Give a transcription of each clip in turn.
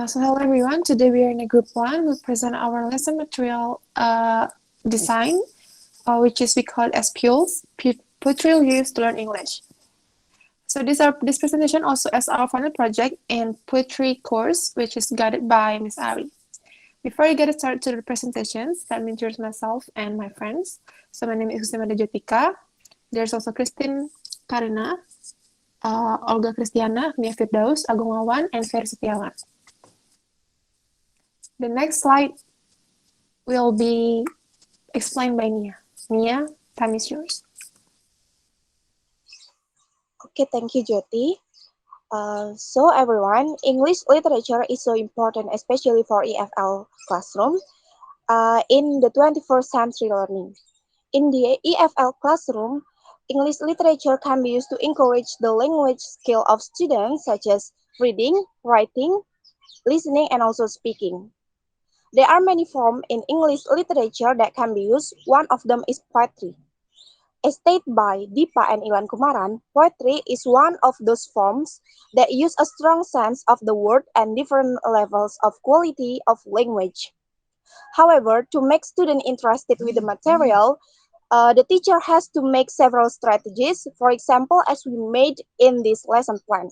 So hello everyone. Today we are in a group one. We present our lesson material design, which is we call as PULS, Poetry Used to Learn English. So this presentation also as our final project in poetry course, which is guided by Miss Ari. Before I get started to the presentations, let me introduce myself and my friends. So my name is Husimada Jotika. There's also Christine Karina, Olga Kristiana, Mia Firdaus, Agung Wawan, and Ferry Setiawan. The next slide will be explained by Nia. Nia, time is yours. Okay, thank you, Jyoti. So everyone, English literature is so important, especially for EFL classroom in the 21st century learning. In the EFL classroom, English literature can be used to encourage the language skill of students such as reading, writing, listening, and also speaking. There are many forms in English literature that can be used. One of them is poetry. As stated by Dipa and Iwan Kumaran, poetry is one of those forms that use a strong sense of the word and different levels of quality of language. However, to make students interested with the material, the teacher has to make several strategies, for example, as we made in this lesson plan.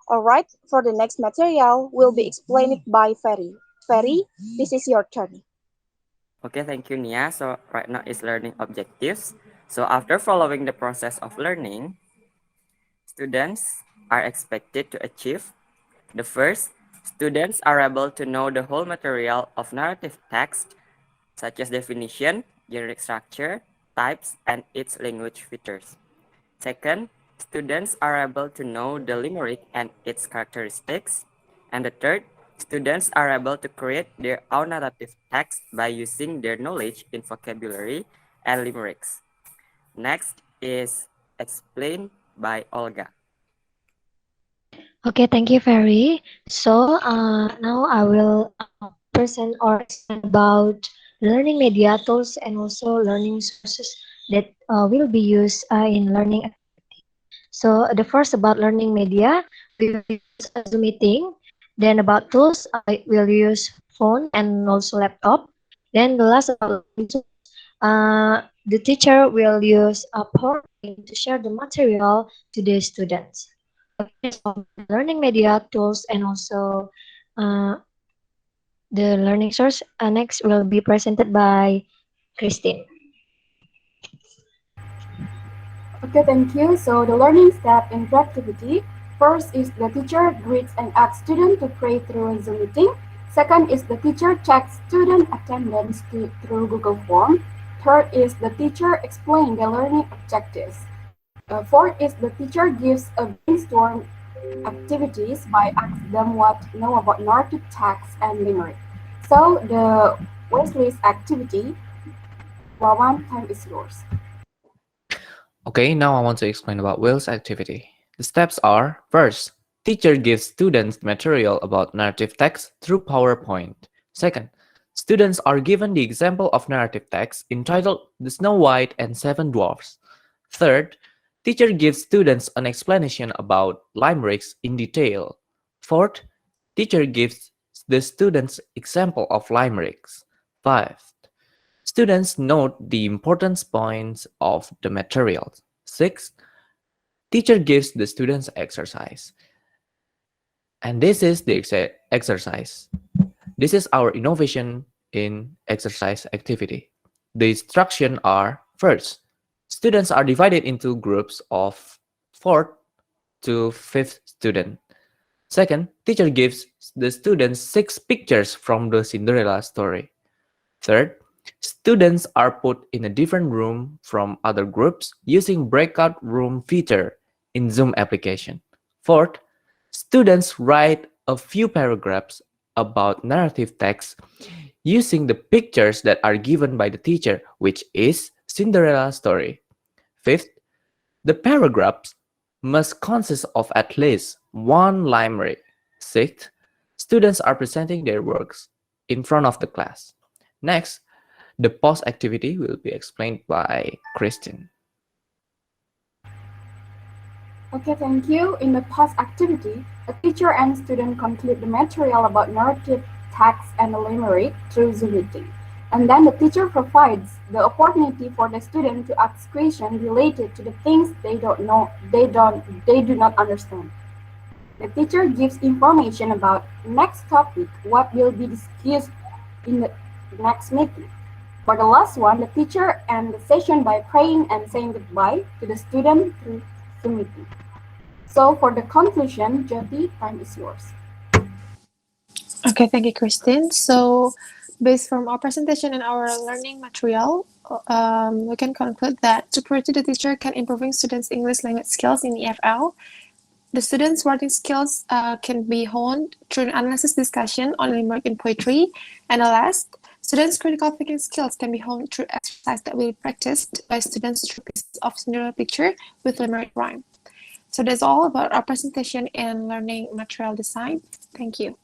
Alright, for the next material will be explained by Ferry. Ferry, this is your turn. Okay, thank you, Nia. So right now is learning objectives. So after following the process of learning, students are expected to achieve the first, students are able to know the whole material of narrative text, such as definition, generic structure, types, and its language features. Second, students are able to know the limerick and its characteristics. And the third, students are able to create their own narrative text by using their knowledge in vocabulary and limericks. Next is explained by Olga. Okay, thank you, Ferry. So now I will present or explain about learning media tools and also learning sources that will be used in learning. So the first about learning media, we will use a Zoom meeting. Then about tools, I will use phone and also laptop. Then the last about learning tools, the teacher will use a PowerPoint to share the material to the students. Okay, so the learning media tools and also uh, the learning source next will be presented by Christine. Okay, thank you. So the learning step in interactivity. First is the teacher greets and asks student to pray through a Zoom meeting. Second is the teacher checks student attendance through Google Form. Third is the teacher explains the learning objectives. Fourth is the teacher gives a brainstorm activities by asking them what know about narrative text and limerick. So the wishlist activity, Wawan, time is yours. Okay, now I want to explain about Will's activity. The steps are, first, teacher gives students material about narrative text through PowerPoint. Second, students are given the example of narrative text entitled The Snow White and Seven Dwarfs. Third, teacher gives students an explanation about limericks in detail. Fourth, teacher gives the students example of limericks. Fifth, students note the importance points of the materials. Sixth, teacher gives the students exercise. And this is the exercise. This is our innovation in exercise activity. The instructions are, first, students are divided into groups of 4th to 5th student. Second, teacher gives the students 6 pictures from the Cinderella story. Third, students are put in a different room from other groups using breakout room feature in Zoom application. Fourth, students write a few paragraphs about narrative text using the pictures that are given by the teacher, which is Cinderella story. Fifth, the paragraphs must consist of at least one limerick. Sixth, students are presenting their works in front of the class. Next, the post activity will be explained by Christian. Okay, thank you. In the past activity, a teacher and student conclude the material about narrative, text, and limerick through Zoom meeting. And then the teacher provides the opportunity for the student to ask questions related to the things they don't know, they do not understand. The teacher gives information about next topic, what will be discussed in the next meeting. For the last one, the teacher ends the session by praying and saying goodbye to the student through the meeting. So for the conclusion, Jyoti, time is yours. Okay, thank you, Christine. So, based from our presentation and our learning material, we can conclude that supporting the teacher can improving students' English language skills in EFL. The students' writing skills can be honed through analysis discussion on limerick in poetry. And the last, students' critical thinking skills can be honed through exercise that will be practiced by students through pieces of Cinderella picture with limerick rhyme. So that's all about our presentation and learning material design. Thank you.